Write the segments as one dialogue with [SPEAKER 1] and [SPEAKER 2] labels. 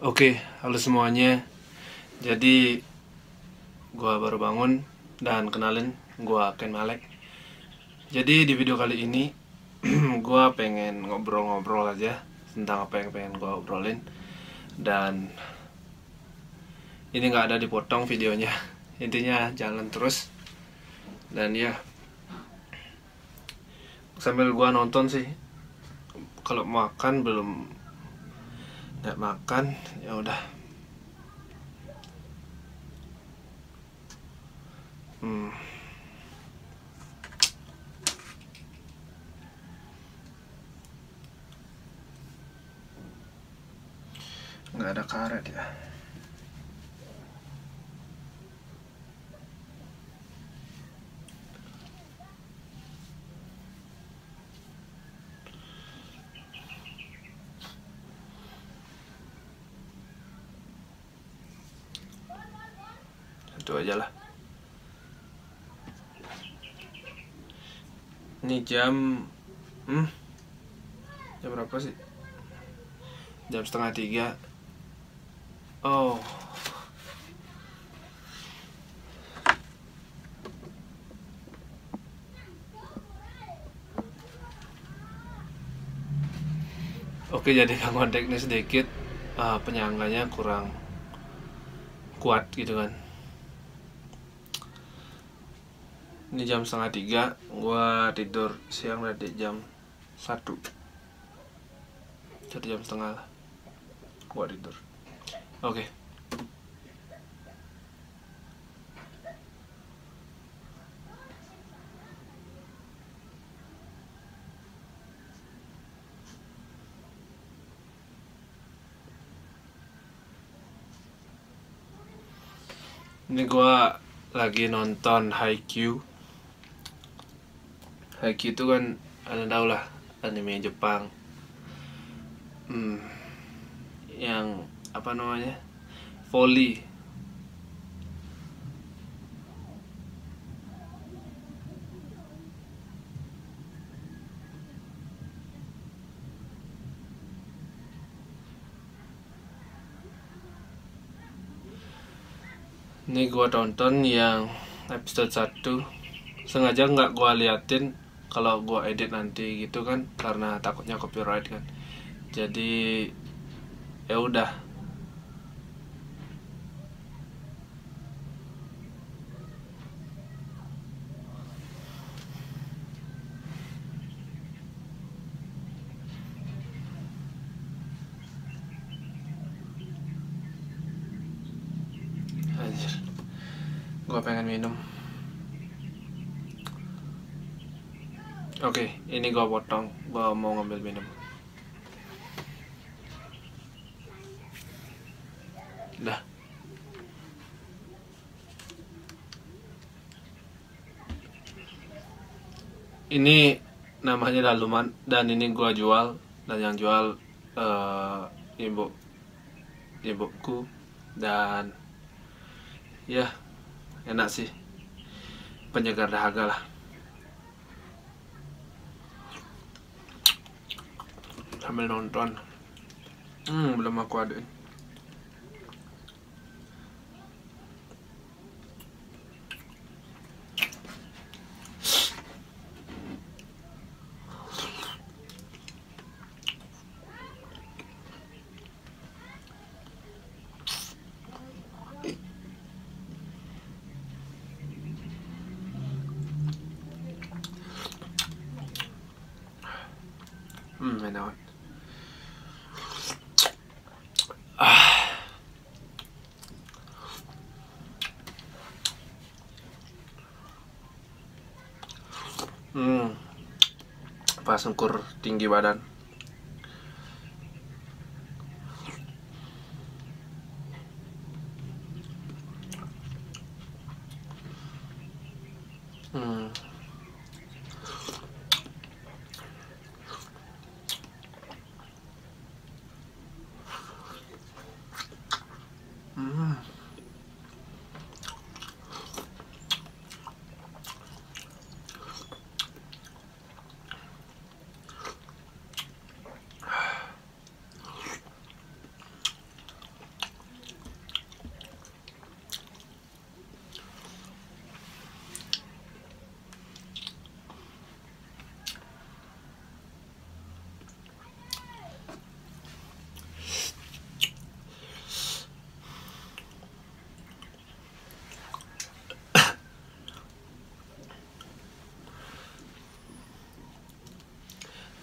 [SPEAKER 1] Oke, halo semuanya. Jadi gua baru bangun dan kenalin gua Ken Malek. Jadi di video kali ini gua pengen ngobrol-ngobrol aja tentang apa yang pengen gua obrolin. Dan ini nggak ada dipotong videonya. Intinya jalan terus. Dan ya, sambil gua nonton sih. Kalau makan belum nggak makan, ya udah. Nggak ada karet ya. Itu aja lah. Ini jam jam berapa sih? Jam setengah 3. Oh, oke, jadi Kang Odek ini sedikit penyangganya kurang kuat gitu kan. Ini jam setengah 3, gua tidur siang dari jam 1. Jadi jam setengah lah gua tidur. Oke. Ini gua lagi nonton Haikyuu. Haikyuu itu kan Anda tahu lah, anime Jepang. Yang apa namanya? Volley. Ini gua tonton yang episode 1. Sengaja nggak gua liatin kalau gua edit nanti gitu kan, karena takutnya copyright kan. Jadi ya udah. Anjir, gua pengen minum. Oke, ini gua potong. Gua mau ngambil minum. Dah. Ini namanya daluman dan ini gua jual, dan yang jual ibuku. Dan ya, enak sih, penyegar dahaga lah. Sambil nonton. Belum aku aduin. Enak. Pas ukur tinggi badan.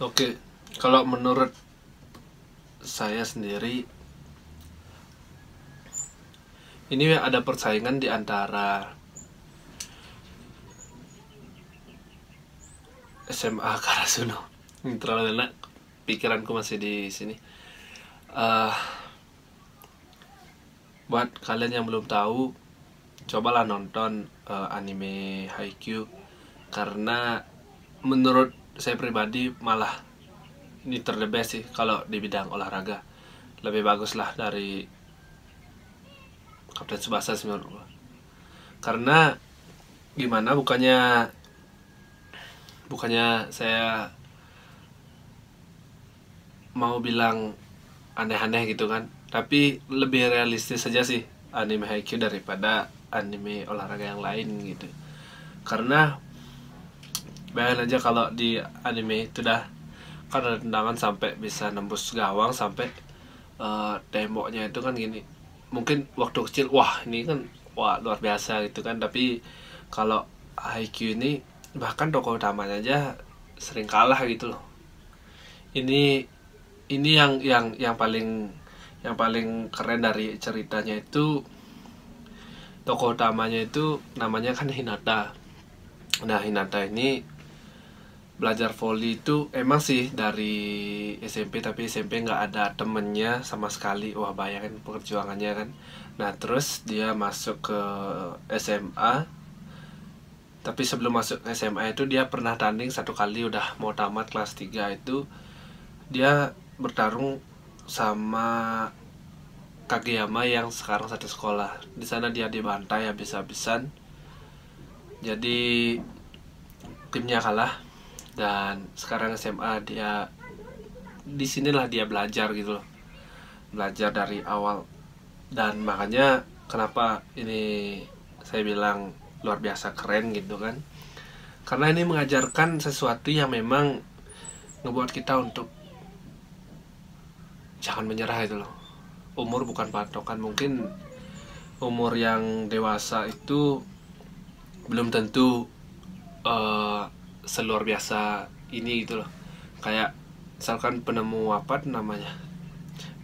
[SPEAKER 1] Oke, kalau menurut saya sendiri, ini ada persaingan di antara SMA Karasuno. Terlalu enak, pikiranku masih di sini. Eh, buat kalian yang belum tahu, cobalah nonton anime Haikyuu, karena menurut saya pribadi malah ini the best sih kalau di bidang olahraga. Lebih bagus lah dari Kapten Tsubasa sih menurut gua. Karena gimana, bukannya saya mau bilang aneh-aneh gitu kan, tapi lebih realistis saja sih anime Haikyuu daripada anime olahraga yang lain gitu. Karena bayangin aja kalau di anime itu dah kan ada tendangan sampai bisa nembus gawang, sampai temboknya itu kan gini. Mungkin waktu kecil wah ini kan wah luar biasa gitu kan, tapi kalau Haikyuu ini bahkan tokoh utamanya aja sering kalah gitu loh. Ini yang paling keren dari ceritanya itu, tokoh utamanya itu namanya kan Hinata. Nah, Hinata ini belajar volley itu emang sih dari SMP, tapi SMP nggak ada temennya sama sekali. Wah, bayangin perjuangannya kan. Nah, terus dia masuk ke SMA, tapi sebelum masuk ke SMA itu dia pernah tanding satu kali, udah mau tamat kelas 3 itu dia bertarung sama Kageyama yang sekarang satu sekolah. Di sana dia dibantai habis-habisan, jadi timnya kalah. Dan sekarang SMA dia, disinilah dia belajar gitu loh, belajar dari awal. Dan makanya kenapa ini saya bilang luar biasa keren gitu kan, karena ini mengajarkan sesuatu yang memang ngebuat kita untuk jangan menyerah itu loh. Umur bukan patokan. Mungkin umur yang dewasa itu belum tentu seluar biasa ini gitu loh. Kayak misalkan penemu apa namanya,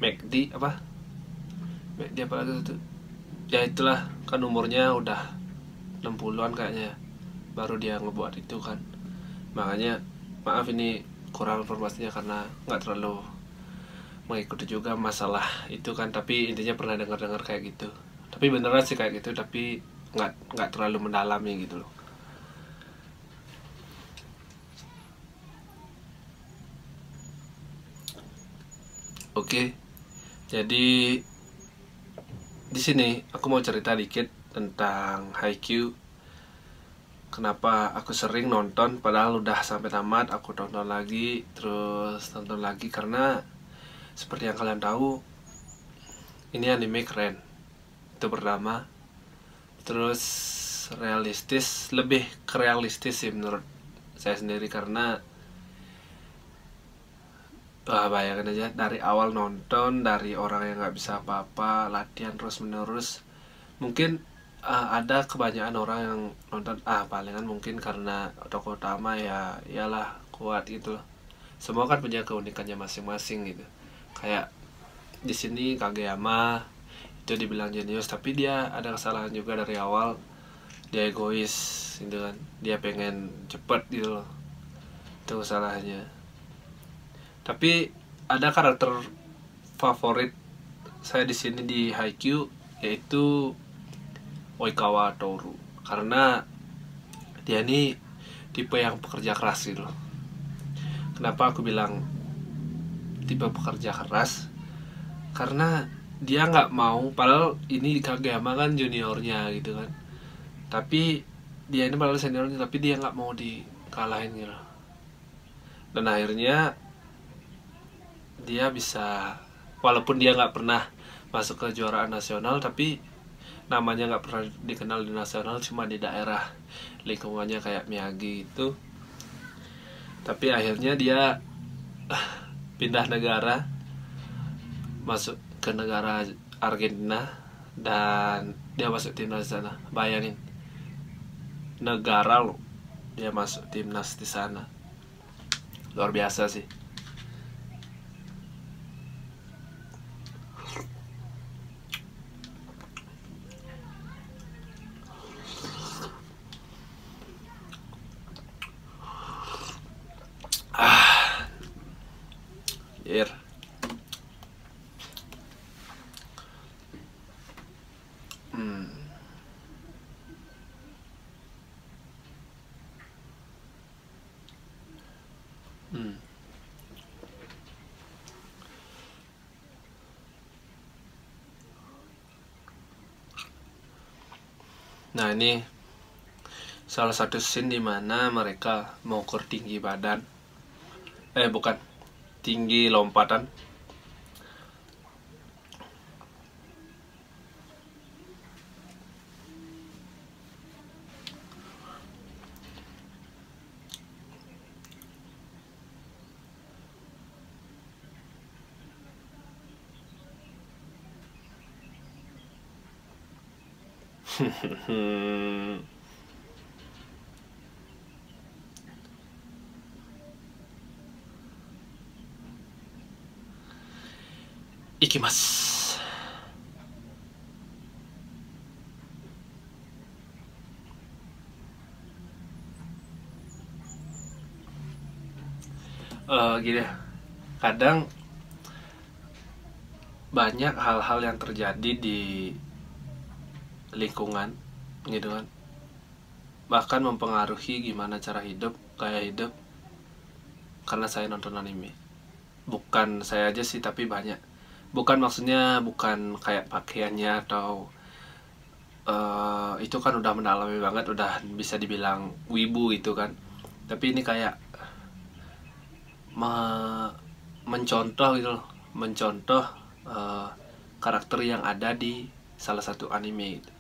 [SPEAKER 1] McD apa lagi itu ya, itulah kan umurnya udah 60-an kayaknya baru dia ngebuat itu kan. Makanya maaf ini kurang informasinya karena nggak terlalu mengikuti juga masalah itu kan, tapi intinya pernah dengar kayak gitu. Tapi beneran sih kayak gitu, tapi nggak terlalu mendalami gitu loh. Oke, jadi di sini aku mau cerita dikit tentang Haikyuu. Kenapa aku sering nonton, padahal udah sampai tamat aku tonton lagi, terus tonton lagi, karena seperti yang kalian tahu, ini anime keren. Itu pertama. Terus realistis, lebih ke realistis sih menurut saya sendiri, karena wah, bayangin aja dari awal nonton, dari orang yang nggak bisa apa-apa, latihan terus menerus. Mungkin ada kebanyakan orang yang nonton palingan mungkin karena tokoh utama ya iyalah kuat gitu. Semua kan punya keunikannya masing-masing gitu. Kayak di sini Kageyama itu dibilang jenius, tapi dia ada kesalahan juga dari awal. Dia egois gitu kan, dia pengen cepet gitu loh, itu kesalahannya. Tapi ada karakter favorit saya di sini di Haikyuu, yaitu Oikawa Toru, karena dia ini tipe yang pekerja keras gitu loh. Kenapa aku bilang tipe pekerja keras? Karena dia nggak mau, padahal ini Kageyama kan juniornya gitu kan, tapi dia ini padahal seniornya, tapi dia nggak mau dikalahin gitu. Dan akhirnya dia bisa, walaupun dia nggak pernah masuk ke kejuaraan nasional, tapi namanya nggak pernah dikenal di nasional, cuma di daerah lingkungannya kayak Miyagi itu. Tapi akhirnya dia pindah negara, masuk ke negara Argentina, dan dia masuk timnas di sana. Bayangin, negara lo dia masuk timnas di sana. luar biasa sih. Ir. Nah, ini salah satu scene dimana mereka mengukur tinggi badan. Bukan, tinggi lompatan. Ikimasu. Gini, kadang banyak hal-hal yang terjadi di lingkungan gitu kan, bahkan mempengaruhi gimana cara hidup, gaya hidup, karena saya nonton anime. Bukan saya aja sih, tapi banyak. Bukan maksudnya bukan kayak pakaiannya atau itu kan udah mendalami banget, udah bisa dibilang wibu gitu kan. Tapi ini kayak mencontoh gitu loh, mencontoh karakter yang ada di salah satu anime gitu.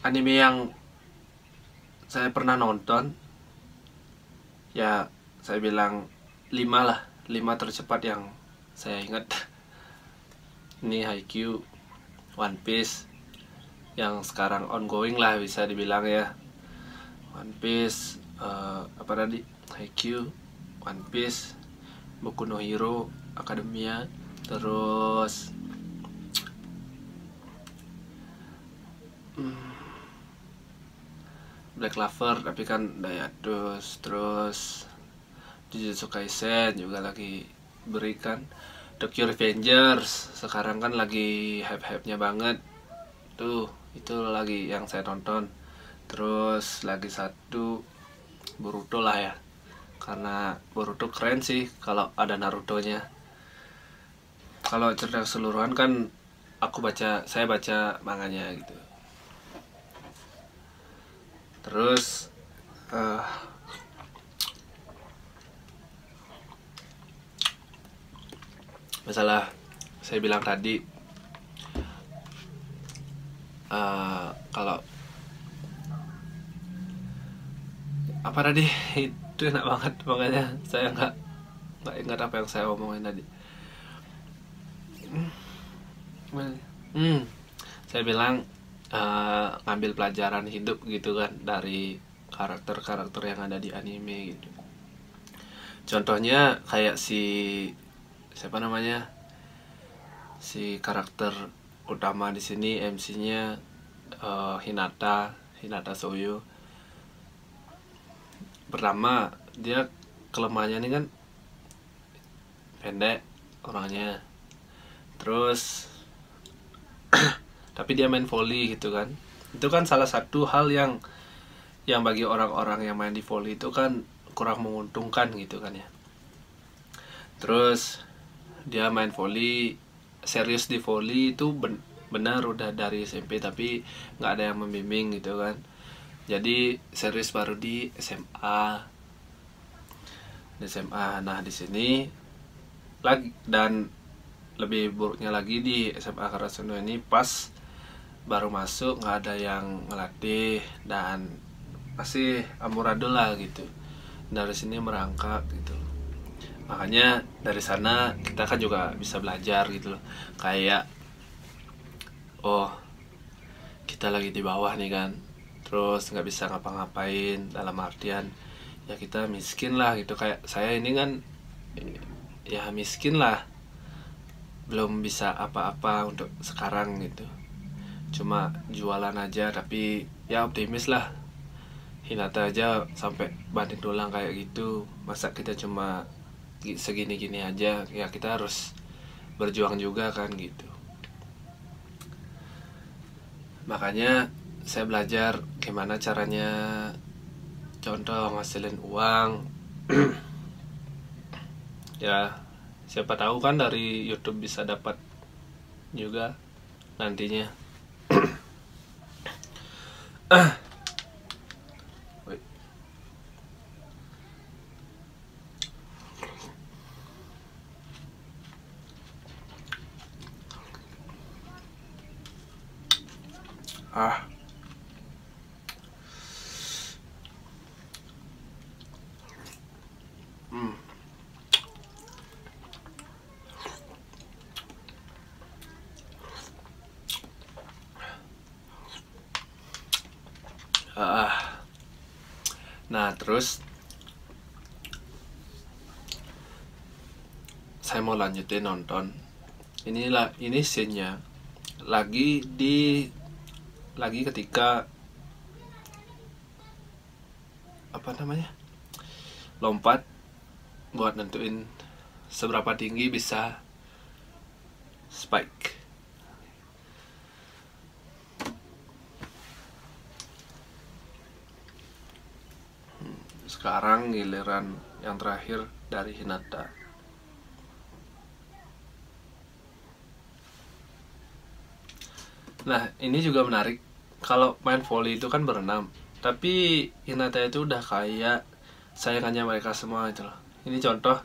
[SPEAKER 1] Anime yang saya pernah nonton, ya saya bilang 5 lah, 5 tercepat yang saya ingat. Ini Haikyuu, One Piece, yang sekarang ongoing lah bisa dibilang ya. One Piece, apa tadi? Haikyuu, One Piece, Boku no Hero Academia, terus Black Clover, tapi kan Daihatsu, terus Jujutsu Kaisen juga lagi berikan. Tokyo Revengers sekarang kan lagi hype-hype-nya banget tuh, itu lagi yang saya tonton. Terus lagi satu Boruto lah ya, karena Boruto keren sih kalau ada Naruto-nya. Kalau cerita keseluruhan kan saya baca manganya gitu. Terus masalah saya bilang tadi, kalau apa tadi itu enak banget, makanya saya nggak ingat apa yang saya omongin tadi. Saya bilang ngambil pelajaran hidup gitu kan dari karakter-karakter yang ada di anime gitu. Contohnya kayak siapa namanya, si karakter utama di sini, MC-nya Hinata Soyo. Pertama, dia kelemahannya ini kan pendek orangnya, terus tapi dia main volley gitu kan. Itu kan salah satu hal yang bagi orang-orang yang main di volley itu kan kurang menguntungkan gitu kan ya. Terus dia main volley, serius di volley itu benar udah dari SMP, tapi nggak ada yang membimbing gitu kan. Jadi serius baru di SMA. Nah di sini lagi, dan lebih buruknya lagi di SMA Karasuno ini, pas baru masuk nggak ada yang ngelatih dan masih amburadul lah gitu. Dari sini merangkak gitu. Makanya dari sana kita kan juga bisa belajar gitu loh. Kayak oh, kita lagi di bawah nih kan, terus nggak bisa ngapa-ngapain, dalam artian ya kita miskin lah gitu. Kayak saya ini kan ya miskin lah, belum bisa apa-apa untuk sekarang gitu, cuma jualan aja. Tapi ya optimis lah, Hinata aja sampai banting tulang kayak gitu, masa kita cuma segini-gini aja. Ya kita harus berjuang juga kan gitu. Makanya saya belajar gimana caranya, contoh ngasilin uang. Ya siapa tahu kan dari YouTube bisa dapat juga nantinya. Wait. Ah. Hmm. Nah terus saya mau lanjutin nonton. Ini scene-nya lagi ketika apa namanya, lompat buat nentuin seberapa tinggi bisa spike. Sekarang giliran yang terakhir dari Hinata. Nah ini juga menarik. Kalau main volley itu kan berenam, tapi Hinata itu udah kayak sayangannya mereka semua itu loh. Ini contoh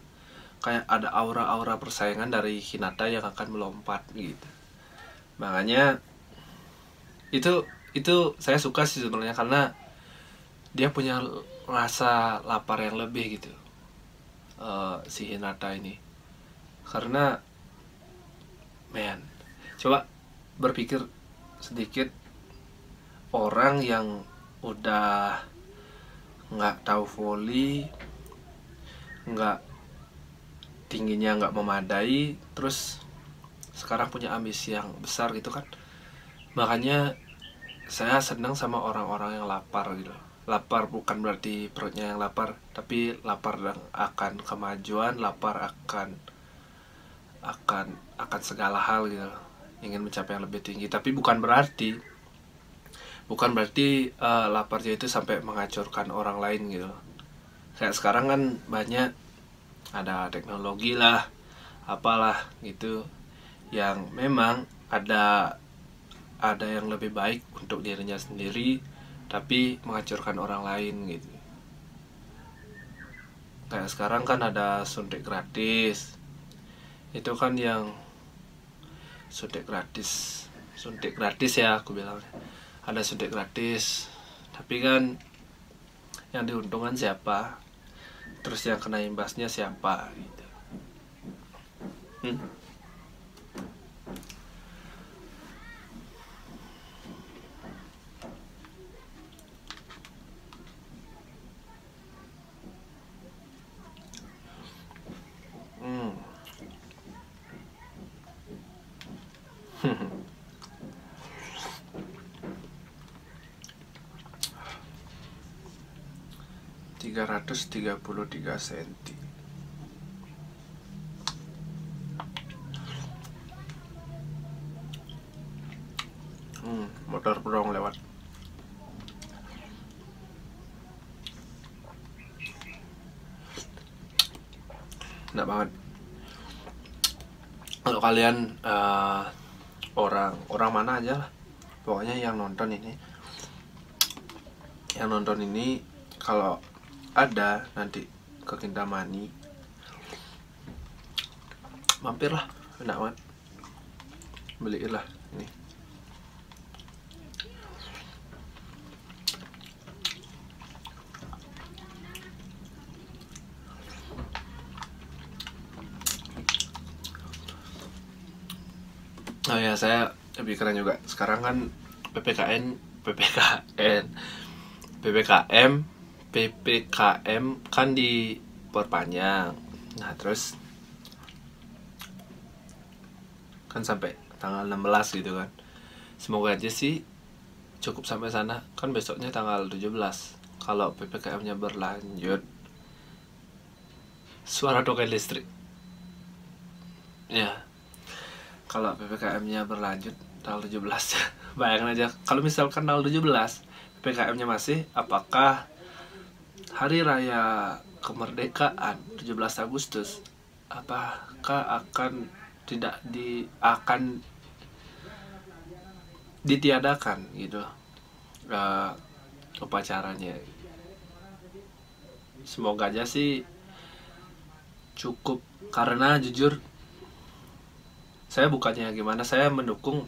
[SPEAKER 1] kayak ada aura-aura persaingan dari Hinata yang akan melompat gitu. Makanya itu saya suka sih sebenarnya, karena dia punya rasa lapar yang lebih gitu, si Hinata ini. Karena coba berpikir sedikit, orang yang udah nggak tahu volley, nggak tingginya nggak memadai, terus sekarang punya ambisi yang besar gitu kan. Makanya saya senang sama orang-orang yang lapar gitu. Lapar bukan berarti perutnya yang lapar, tapi lapar akan kemajuan, lapar akan segala hal gitu, ingin mencapai yang lebih tinggi. Tapi bukan berarti laparnya itu sampai menghancurkan orang lain gitu. Kayak sekarang kan banyak ada teknologi lah, apalah gitu, yang memang ada yang lebih baik untuk dirinya sendiri, tapi menghancurkan orang lain gitu. Kayak sekarang kan ada suntik gratis, itu kan yang suntik gratis ya aku bilang, ada suntik gratis, tapi kan yang diuntungkan siapa, terus yang kena imbasnya siapa gitu. 333 cm. Motor brong lewat. Enak banget. Kalau kalian orang mana aja lah, pokoknya yang nonton ini kalau ada nanti ke Kintamani, mampirlah, enak banget, beliin lah ini. Oh ya, saya lebih keren juga. Sekarang kan PPKM PPKM kan diperpanjang. Nah terus kan sampai tanggal 16 gitu kan. Semoga aja sih cukup sampai sana. Kan besoknya tanggal 17. Kalau PPKM-nya berlanjut, suara token listrik. Ya, kalau PPKM-nya berlanjut tanggal 17, bayangkan aja kalau misalkan tanggal 17 PPKM-nya masih, apakah hari raya kemerdekaan 17 Agustus apakah akan tidak akan ditiadakan gitu upacaranya. Semoga aja sih cukup, karena jujur saya bukannya gimana, saya mendukung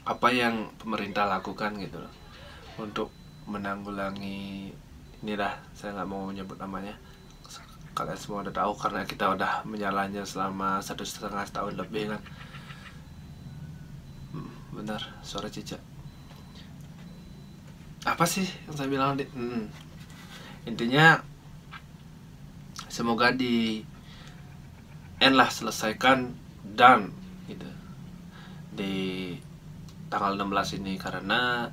[SPEAKER 1] apa yang pemerintah lakukan gitu loh untuk menanggulangi ini dah, saya nggak mau menyebut namanya, kalian semua udah tahu karena kita udah menyalahnya selama 1,5 tahun lebih kan. Benar, suara cicak. Apa sih yang saya bilang intinya semoga di end lah, selesaikan dan gitu di tanggal 16 ini, karena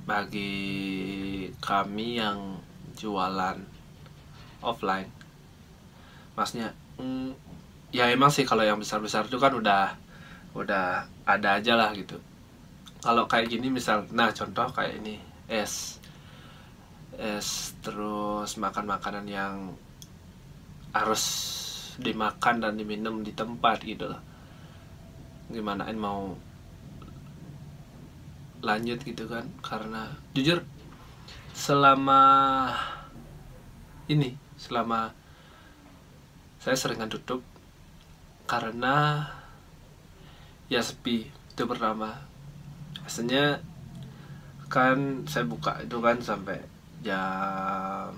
[SPEAKER 1] bagi kami yang jualan offline, maksudnya ya emang sih kalau yang besar-besar itu kan udah ada aja lah gitu. Kalau kayak gini misal, nah contoh kayak ini es terus makan makanan yang harus dimakan dan diminum di tempat gitu loh, gimanain mau lanjut gitu kan. Karena jujur selama saya seringan tutup karena ya sepi, itu pertama. Biasanya kan saya buka itu kan sampai jam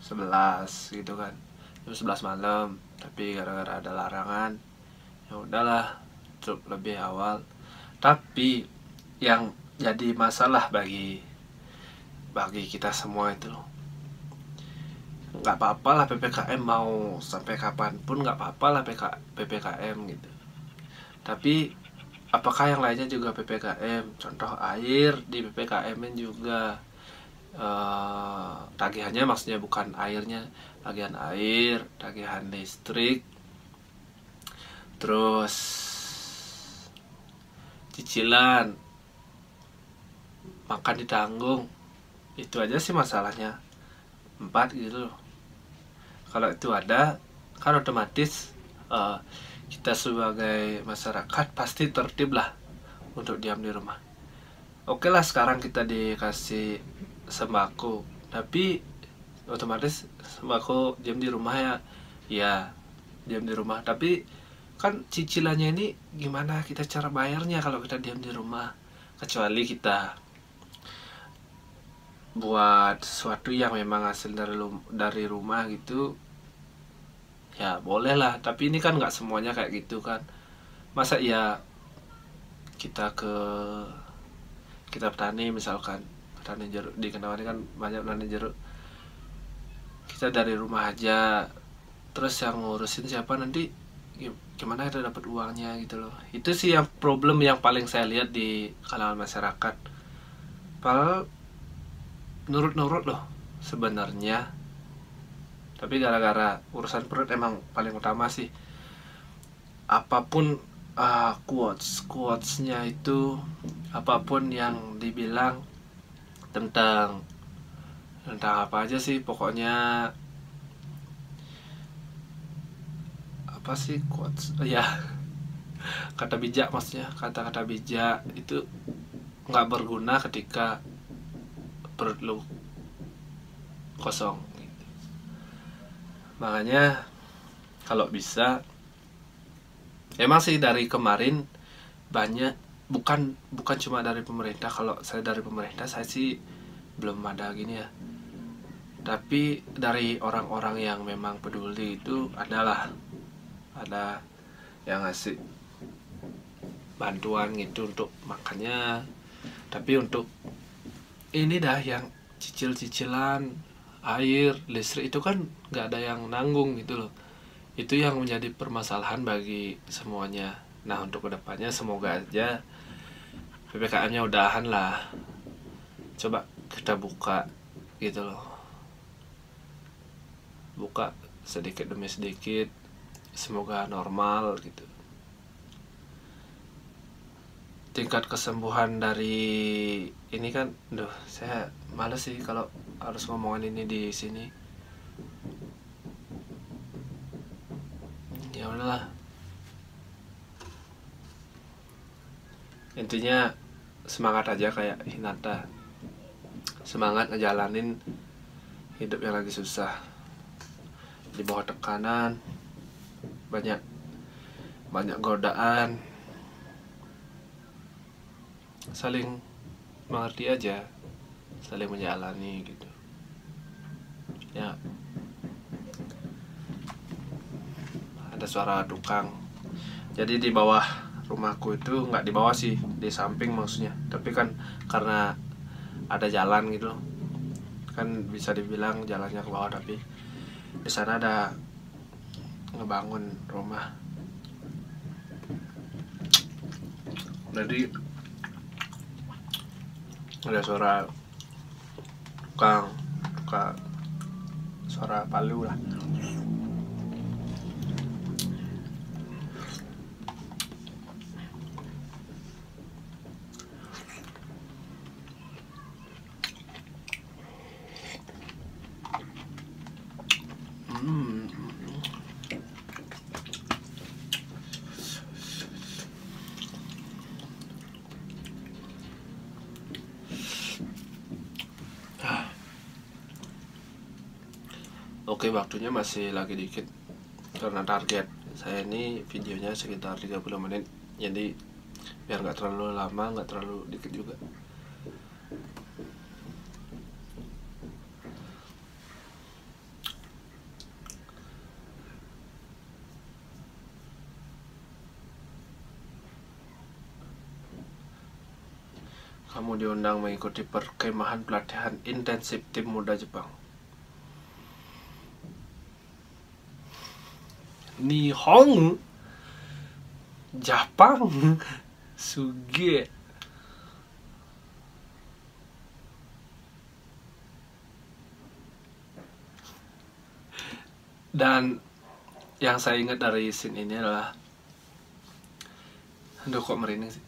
[SPEAKER 1] 11 gitu kan, jam 11 malam, tapi gara-gara ada larangan ya udahlah tutup lebih awal. Tapi yang jadi masalah bagi kita semua itu loh, nggak apa-apa lah PPKM mau sampai kapanpun, nggak apa-apa lah PPKM gitu, tapi apakah yang lainnya juga PPKM? Contoh air di PPKM juga tagihannya, maksudnya bukan airnya, tagihan air, tagihan listrik, terus cicilan, makan ditanggung. Itu aja sih masalahnya 4 gitu loh. Kalau itu ada kan otomatis kita sebagai masyarakat pasti tertib lah untuk diam di rumah. Oke lah, sekarang kita dikasih sembako, tapi otomatis sembako diam di rumah ya diam di rumah, tapi kan cicilannya ini gimana kita cara bayarnya kalau kita diam di rumah? Kecuali kita buat sesuatu yang memang hasil dari rumah gitu ya boleh lah, tapi ini kan nggak semuanya kayak gitu kan. Masa ya kita petani, misalkan petani jeruk di Kendawani kan banyak petani jeruk, kita dari rumah aja, terus yang ngurusin siapa nanti, gimana kita dapat uangnya gitu loh. Itu sih yang problem yang paling saya lihat di kalangan masyarakat. Padahal nurut loh sebenarnya, tapi gara-gara urusan perut emang paling utama sih. Apapun quotesnya itu, apapun yang dibilang tentang apa aja sih, pokoknya apa sih quotes ya, kata bijak, maksudnya kata-kata bijak itu nggak berguna ketika perut lu kosong gitu. Makanya kalau bisa, emang sih dari kemarin banyak, bukan cuma dari pemerintah. Kalau saya dari pemerintah saya sih belum ada gini ya, tapi dari orang-orang yang memang peduli itu ada yang ngasih bantuan gitu untuk makannya. Tapi untuk ini dah yang cicilan air, listrik itu kan nggak ada yang nanggung gitu loh. Itu yang menjadi permasalahan bagi semuanya. Nah, untuk kedepannya semoga aja PPKM-nya udahan lah. Coba kita buka gitu loh. Buka sedikit demi sedikit, semoga normal gitu. Tingkat kesembuhan dari ini kan, saya males sih kalau harus ngomongin ini di sini. Ya udahlah. Intinya semangat aja kayak Hinata. Semangat ngejalanin hidup yang lagi susah. Di bawah tekanan, banyak godaan. Saling mengerti aja, saling menjalani gitu ya. Ada suara tukang, jadi di bawah rumahku itu, nggak di bawah sih, di samping maksudnya, tapi kan karena ada jalan gitu loh, kan bisa dibilang jalannya ke bawah, tapi di sana ada ngebangun rumah. Jadi ada suara tukang suara palu lah. Oke, waktunya masih lagi dikit karena target saya ini videonya sekitar 30 menit, jadi biar nggak terlalu lama, nggak terlalu dikit juga. Kamu diundang mengikuti perkemahan pelatihan intensif tim muda Jepang. Nihon Jepang suge. Dan yang saya ingat dari scene ini adalah, aduh kok merinding sih,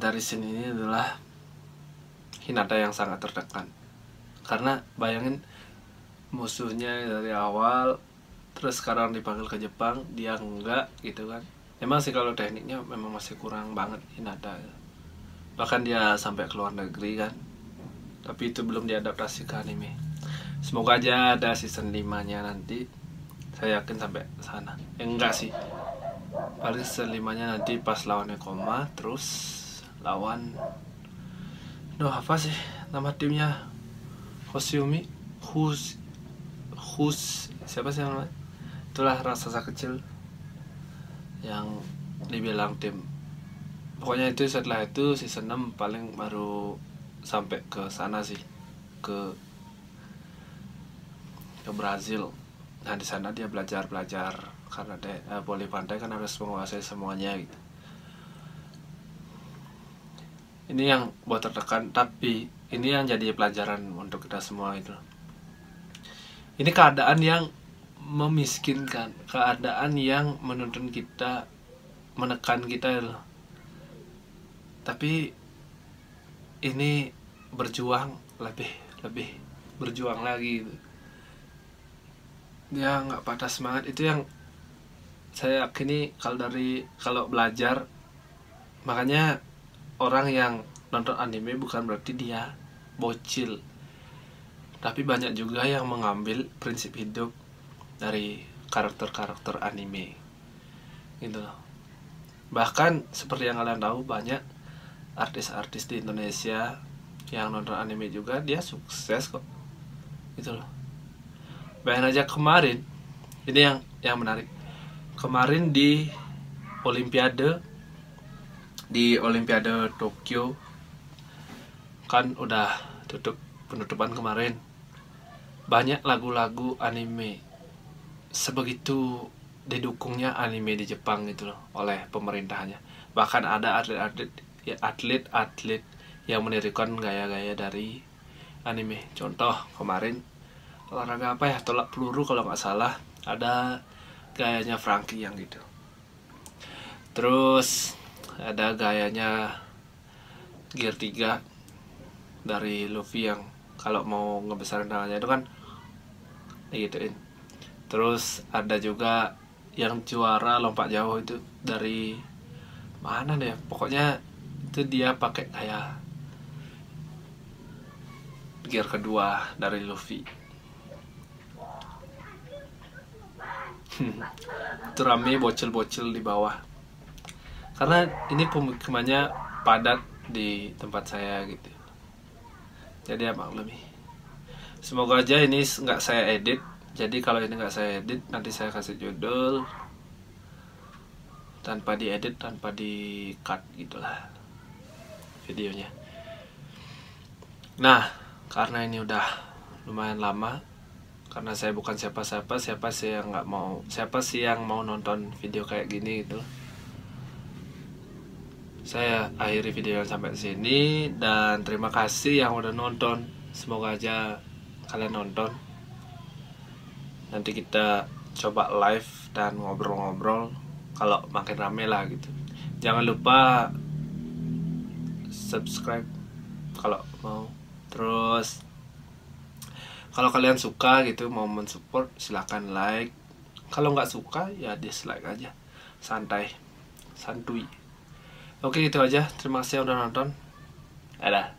[SPEAKER 1] dari scene ini adalah Hinata yang sangat tertekan. Karena bayangin, musuhnya dari awal, terus sekarang dipanggil ke Jepang, dia enggak gitu kan. Emang sih kalau tekniknya memang masih kurang banget Hinata. Bahkan dia sampai ke luar negeri kan, tapi itu belum diadaptasi ke anime. Semoga aja ada season 5-nya nanti. Saya yakin sampai sana. Enggak sih, paling season 5-nya nanti pas lawannya Koma, terus lawan, apa sih nama timnya, Hoshiumi, siapa sih namanya? Itulah raksasa kecil yang dibilang tim. Pokoknya itu setelah itu season 6 paling baru sampai ke sana sih, ke Brazil. Nah, di sana dia belajar karena voli pantai kan harus menguasai semuanya gitu. Ini yang buat tertekan, tapi ini yang jadi pelajaran untuk kita semua itu. Ini keadaan yang memiskinkan, keadaan yang menuntun kita, menekan kita loh. Tapi ini berjuang lebih berjuang lagi gitu. Dia nggak patah semangat. Itu yang saya yakini kalau belajar. Makanya orang yang nonton anime bukan berarti dia bocil, tapi banyak juga yang mengambil prinsip hidup dari karakter-karakter anime gitu loh. Bahkan seperti yang kalian tahu, banyak artis-artis di Indonesia yang nonton anime juga, dia sukses kok gitu loh. Bayangin aja kemarin, ini yang menarik, kemarin di Olimpiade Tokyo kan udah tutup penutupan kemarin, banyak lagu-lagu anime sebegitu didukungnya anime di Jepang gitu loh oleh pemerintahnya. Bahkan ada atlet-atlet yang menirukan gaya-gaya dari anime. Contoh kemarin olahraga apa ya, tolak peluru kalau nggak salah, ada gayanya Frankie yang gitu. Terus ada gayanya Gear 3 dari Luffy yang kalau mau ngebesarin tangannya itu kan digituin. Terus ada juga yang juara lompat jauh itu dari mana deh, pokoknya itu dia pakai kayak gear kedua dari Luffy. Itu rame bocil-bocil di bawah karena ini pemukimannya padat di tempat saya gitu, jadi ya maklumi. Semoga aja ini nggak saya edit. Jadi kalau ini nggak saya edit, nanti saya kasih judul tanpa diedit, tanpa di cut gitulah videonya. Nah, karena ini udah lumayan lama, karena saya bukan siapa-siapa, siapa sih yang mau nonton video kayak gini gitu. Saya akhiri video sampai sini dan terima kasih yang udah nonton. Semoga aja kalian nonton. Nanti kita coba live dan ngobrol-ngobrol kalau makin rame lah gitu. Jangan lupa subscribe kalau mau. Terus kalau kalian suka gitu, mau mensupport, silahkan like. Kalau nggak suka ya dislike aja, santuy. Oke, itu aja. Terima kasih udah nonton. Dadah.